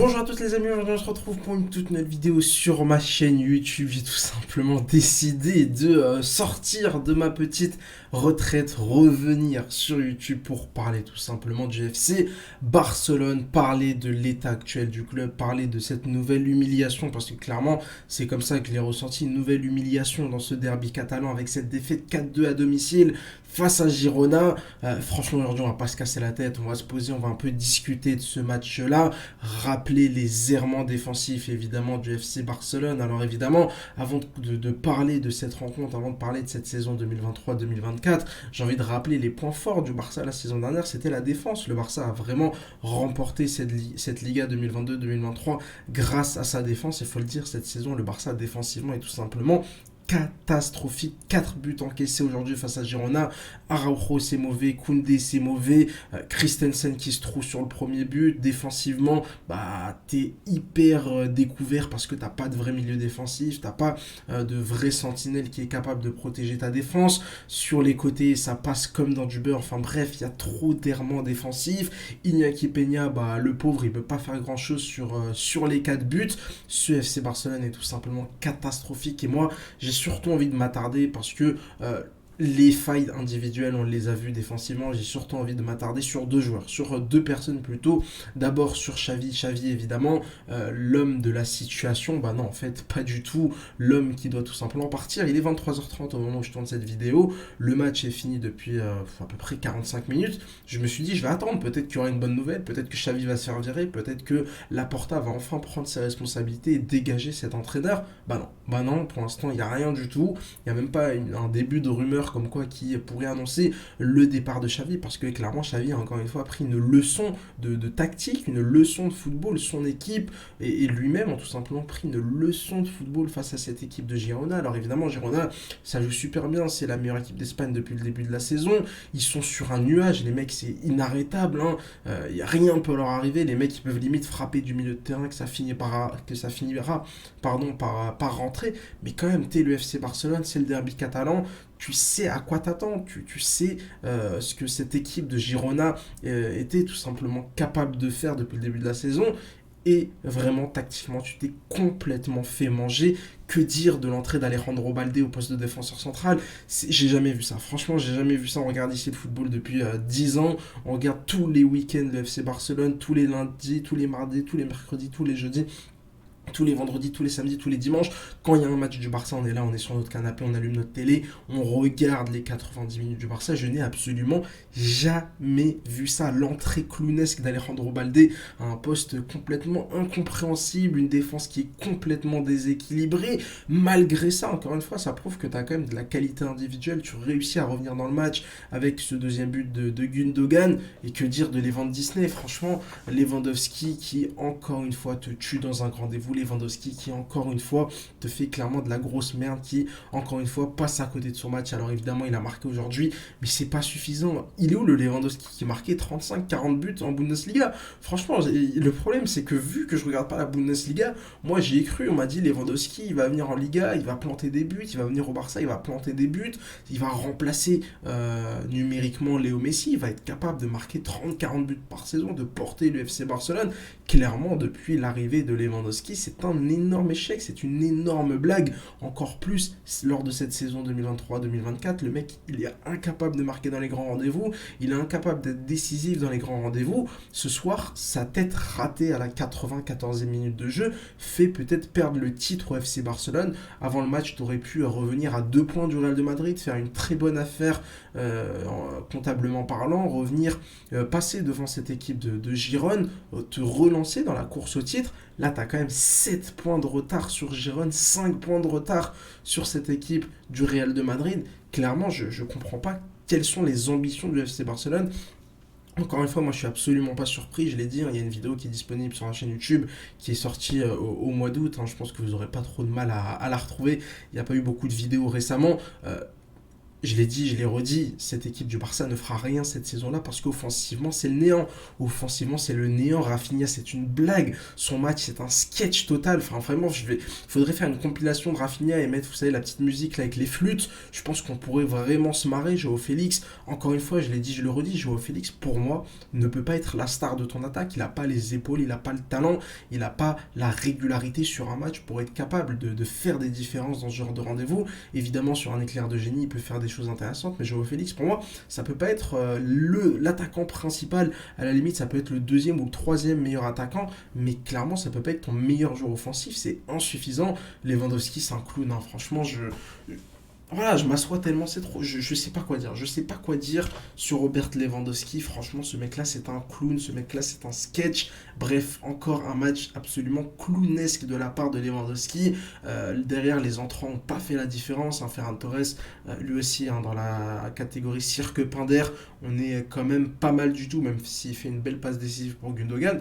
Bonjour à tous les amis, aujourd'hui on se retrouve pour une toute nouvelle vidéo sur ma chaîne YouTube. J'ai tout simplement décidé de sortir de ma petite retraite, revenir sur YouTube pour parler tout simplement du FC Barcelone, parler de l'état actuel du club, parler de cette nouvelle humiliation, parce que clairement c'est comme ça que je l'ai ressenti, une nouvelle humiliation dans ce derby catalan avec cette défaite 4-2 à domicile face à Girona. Franchement aujourd'hui on va pas se casser la tête, on va se poser, on va un peu discuter de ce match-là, rappeler les errements défensifs évidemment du FC Barcelone. Alors évidemment, avant de parler de cette rencontre, avant de parler de cette saison 2023-2024, j'ai envie de rappeler les points forts du Barça la saison dernière, c'était la défense. Le Barça a vraiment remporté cette Liga 2022-2023 grâce à sa défense. Il faut le dire, cette saison, le Barça défensivement est tout simplement catastrophique. 4 buts encaissés aujourd'hui face à Girona. Araujo c'est mauvais, Koundé c'est mauvais, Christensen qui se trouve sur le premier but. Défensivement, bah t'es hyper découvert parce que t'as pas de vrai milieu défensif, t'as pas de vrai sentinelle qui est capable de protéger ta défense. Sur les côtés, ça passe comme dans du beurre. Enfin bref, il y a trop d'errements défensifs. Iñaki Peña, bah le pauvre, il peut pas faire grand chose sur les 4 buts. Ce FC Barcelone est tout simplement catastrophique et moi j'ai surtout envie de m'attarder parce que les failles individuelles, on les a vues défensivement. J'ai surtout envie de m'attarder sur deux joueurs, sur deux personnes plutôt. D'abord sur Xavi. Xavi évidemment, l'homme de la situation. Bah non, en fait, pas du tout. L'homme qui doit tout simplement partir. Il est 23h30 au moment où je tourne cette vidéo. Le match est fini depuis à peu près 45 minutes. Je me suis dit, je vais attendre. Peut-être qu'il y aura une bonne nouvelle. Peut-être que Xavi va se faire virer. Peut-être que Laporta va enfin prendre ses responsabilités et dégager cet entraîneur. Bah non. Bah non, pour l'instant, il n'y a rien du tout. Il n'y a même pas un début de rumeur comme quoi qui pourrait annoncer le départ de Xavi, parce que clairement Xavi a encore une fois pris une leçon de tactique, une leçon de football. Son équipe et lui-même ont tout simplement pris une leçon de football face à cette équipe de Girona. Alors évidemment Girona, ça joue super bien, c'est la meilleure équipe d'Espagne depuis le début de la saison. Ils sont sur un nuage, les mecs, c'est inarrêtable, hein. Rien ne peut leur arriver. Les mecs, ils peuvent limite frapper du milieu de terrain, que ça finira par rentrer. Mais quand même, t'es le FC Barcelone, c'est le derby catalan. Tu sais à quoi t'attends, tu sais ce que cette équipe de Girona était tout simplement capable de faire depuis le début de la saison. Et vraiment, tactiquement, tu t'es complètement fait manger. Que dire de l'entrée d'Alejandro Balde au poste de défenseur central? J'ai jamais vu ça. Franchement, j'ai jamais vu ça. On regarde ici le football depuis 10 ans. On regarde tous les week-ends le FC Barcelone, tous les lundis, tous les mardis, tous les mercredis, tous les jeudis, tous les vendredis, tous les samedis, tous les dimanches. Quand il y a un match du Barça, on est là, on est sur notre canapé, on allume notre télé, on regarde les 90 minutes du Barça. Je n'ai absolument jamais vu ça. L'entrée clownesque d'Alejandro Balde à un poste complètement incompréhensible, une défense qui est complètement déséquilibrée. Malgré ça, encore une fois, ça prouve que tu as quand même de la qualité individuelle. Tu réussis à revenir dans le match avec ce deuxième but de Gundogan. Et que dire de Lewandowski? Franchement, Lewandowski qui, encore une fois, te tue dans un rendez-vous. Lewandowski qui encore une fois te fait clairement de la grosse merde, qui encore une fois passe à côté de son match. Alors évidemment il a marqué aujourd'hui, mais c'est pas suffisant. Il est où le Lewandowski qui marquait 35-40 buts en Bundesliga? Franchement, le problème c'est que vu que je regarde pas la Bundesliga, moi j'y ai cru. On m'a dit Lewandowski il va venir en Liga, il va planter des buts, il va venir au Barça, il va planter des buts, il va remplacer numériquement Léo Messi, il va être capable de marquer 30-40 buts par saison, de porter le FC Barcelone. Clairement, depuis l'arrivée de Lewandowski, c'est un énorme échec, c'est une énorme blague. Encore plus lors de cette saison 2023-2024, le mec, il est incapable de marquer dans les grands rendez-vous, il est incapable d'être décisif dans les grands rendez-vous. Ce soir, sa tête ratée à la 94e minute de jeu fait peut-être perdre le titre au FC Barcelone. Avant le match, tu aurais pu revenir à 2 points du Real de Madrid, faire une très bonne affaire comptablement parlant, revenir passer devant cette équipe de Girone, te relancer dans la course au titre. Là, tu as quand même 7 points de retard sur Girone, 5 points de retard sur cette équipe du Real de Madrid. Clairement, je ne comprends pas quelles sont les ambitions du FC Barcelone. Encore une fois, moi je suis absolument pas surpris, je l'ai dit, hein, il y a une vidéo qui est disponible sur la chaîne YouTube qui est sortie au mois d'août, hein, je pense que vous n'aurez pas trop de mal à la retrouver, il n'y a pas eu beaucoup de vidéos récemment. Je l'ai dit, je l'ai redit, cette équipe du Barça ne fera rien cette saison-là parce qu'offensivement, c'est le néant. Offensivement, c'est le néant. Rafinha, c'est une blague. Son match, c'est un sketch total. Enfin, vraiment, faudrait faire une compilation de Rafinha et mettre, vous savez, la petite musique là avec les flûtes. Je pense qu'on pourrait vraiment se marrer. Joao Félix, encore une fois, je l'ai dit, je le redis, Joao Félix, pour moi, ne peut pas être la star de ton attaque. Il n'a pas les épaules, il n'a pas le talent, il n'a pas la régularité sur un match pour être capable de faire des différences dans ce genre de rendez-vous. Évidemment, sur un éclair de génie, il peut faire des choses intéressantes, mais Joao Félix, pour moi, ça peut pas être l'attaquant principal. À la limite, ça peut être le deuxième ou le troisième meilleur attaquant, mais clairement, ça peut pas être ton meilleur joueur offensif. C'est insuffisant. Lewandowski, c'est un clown. Hein. Franchement, voilà, je m'assois tellement, c'est trop. Je sais pas quoi dire. Je sais pas quoi dire sur Robert Lewandowski. Franchement, ce mec-là, c'est un clown. Ce mec-là, c'est un sketch. Bref, encore un match absolument clownesque de la part de Lewandowski. Derrière, les entrants n'ont pas fait la différence. Hein. Ferran Torres, lui aussi, hein, dans la catégorie cirque Pinder, on est quand même pas mal du tout, même s'il fait une belle passe décisive pour Gundogan.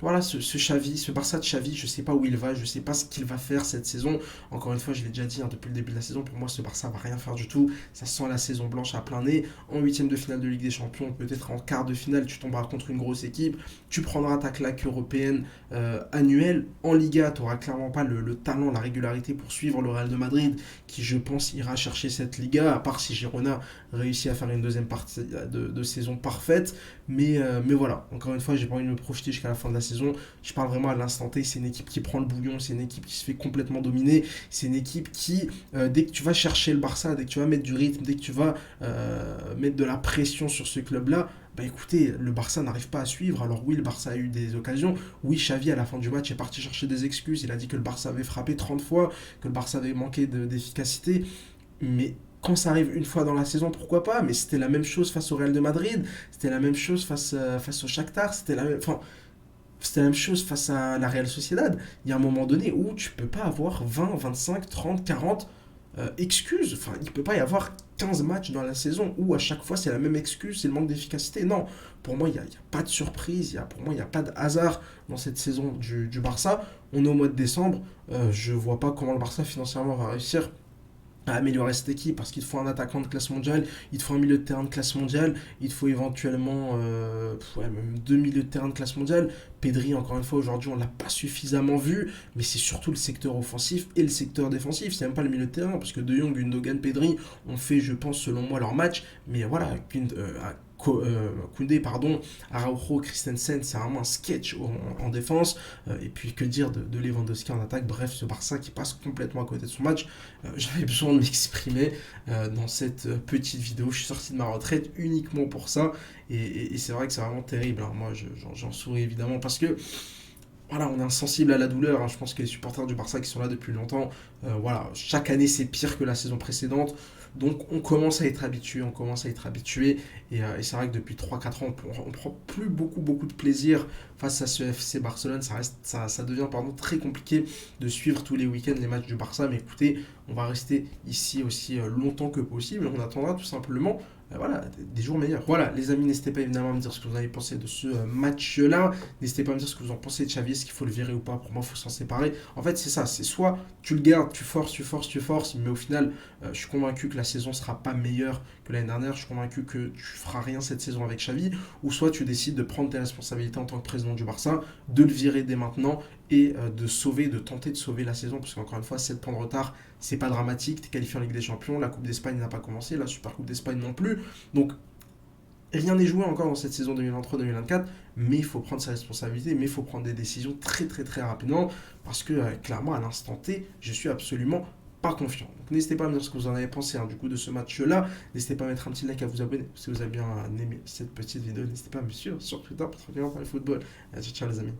Voilà, ce Xavi, ce Barça de Xavi, je sais pas où il va, je sais pas ce qu'il va faire cette saison. Encore une fois, je l'ai déjà dit hein, depuis le début de la saison, pour moi ce Barça va rien faire du tout. Ça sent la saison blanche à plein nez. En huitième de finale de Ligue des Champions, peut-être en quart de finale, tu tomberas contre une grosse équipe. Tu prendras ta claque européenne annuelle. En Liga, tu n'auras clairement pas le talent, la régularité pour suivre le Real de Madrid, qui je pense ira chercher cette Liga, à part si Girona réussit à faire une deuxième partie de saison parfaite. Mais voilà, encore une fois, j'ai pas envie de me projeter jusqu'à la fin de la saison. Je parle vraiment à l'instant T. C'est une équipe qui prend le bouillon, c'est une équipe qui se fait complètement dominer. C'est une équipe qui, dès que tu vas chercher le Barça, dès que tu vas mettre du rythme, dès que tu vas mettre de la pression sur ce club-là, bah écoutez, le Barça n'arrive pas à suivre. Alors oui, le Barça a eu des occasions. Oui, Xavi, à la fin du match, est parti chercher des excuses. Il a dit que le Barça avait frappé 30 fois, que le Barça avait manqué d'efficacité. Mais quand ça arrive une fois dans la saison, pourquoi pas? Mais c'était la même chose face au Real de Madrid, c'était la même chose face au Shakhtar, c'était la même chose face à la Real Sociedad. Il y a un moment donné où tu peux pas avoir 20, 25, 30, 40 excuses. Enfin, il peut pas y avoir 15 matchs dans la saison où à chaque fois c'est la même excuse, c'est le manque d'efficacité. Non, pour moi, il n'y a pas de surprise, pour moi, il n'y a pas de hasard dans cette saison du Barça. On est au mois de décembre, je vois pas comment le Barça financièrement va réussir à améliorer cette équipe parce qu'il te faut un attaquant de classe mondiale, il te faut un milieu de terrain de classe mondiale, il te faut éventuellement même deux milieux de terrain de classe mondiale. Pedri, encore une fois, aujourd'hui, on ne l'a pas suffisamment vu, mais c'est surtout le secteur offensif et le secteur défensif. C'est même pas le milieu de terrain parce que De Jong, Gundogan, Pedri ont fait, je pense, selon moi, leur match. Mais voilà, Koundé, pardon, Araujo, Christensen, c'est vraiment un sketch en défense. Et puis que dire de Lewandowski en attaque. Bref, ce Barça qui passe complètement à côté de son match. J'avais besoin de m'exprimer dans cette petite vidéo. Je suis sorti de ma retraite uniquement pour ça. Et c'est vrai que c'est vraiment terrible. Hein. Moi, j'en souris évidemment parce que voilà, on est insensible à la douleur. Hein. Je pense que les supporters du Barça qui sont là depuis longtemps, voilà, chaque année c'est pire que la saison précédente. Donc on commence à être habitué, Et c'est vrai que depuis 3-4 ans, on prend plus beaucoup de plaisir face à ce FC Barcelone. Ça devient très compliqué de suivre tous les week-ends les matchs du Barça. Mais écoutez, on va rester ici aussi longtemps que possible. On attendra tout simplement voilà, des jours meilleurs. Voilà, les amis, n'hésitez pas évidemment à me dire ce que vous avez pensé de ce match-là. N'hésitez pas à me dire ce que vous en pensez de Xavi, est-ce qu'il faut le virer ou pas. Pour moi, il faut s'en séparer. En fait, c'est ça, c'est soit tu le gardes, tu forces, mais au final, je suis convaincu que la saison sera pas meilleure que l'année dernière. Je suis convaincu que tu feras rien cette saison avec Xavi. Ou soit tu décides de prendre tes responsabilités en tant que président du Barça, de le virer dès maintenant et de tenter de sauver la saison. Parce qu'encore une fois, 7 points de retard, c'est pas dramatique. Tu es qualifié en Ligue des Champions, la Coupe d'Espagne n'a pas commencé, la Super Coupe d'Espagne non plus. Donc, rien n'est joué encore dans cette saison 2023-2024, mais il faut prendre ses responsabilités, mais il faut prendre des décisions très rapidement, parce que clairement, à l'instant T, je suis absolument pas confiant. Donc n'hésitez pas à me dire ce que vous en avez pensé du coup de ce match-là. N'hésitez pas à mettre un petit like, à vous abonner si vous avez bien aimé cette petite vidéo. N'hésitez pas à me suivre sur Twitter pour tranquillement parler football. Ciao les amis.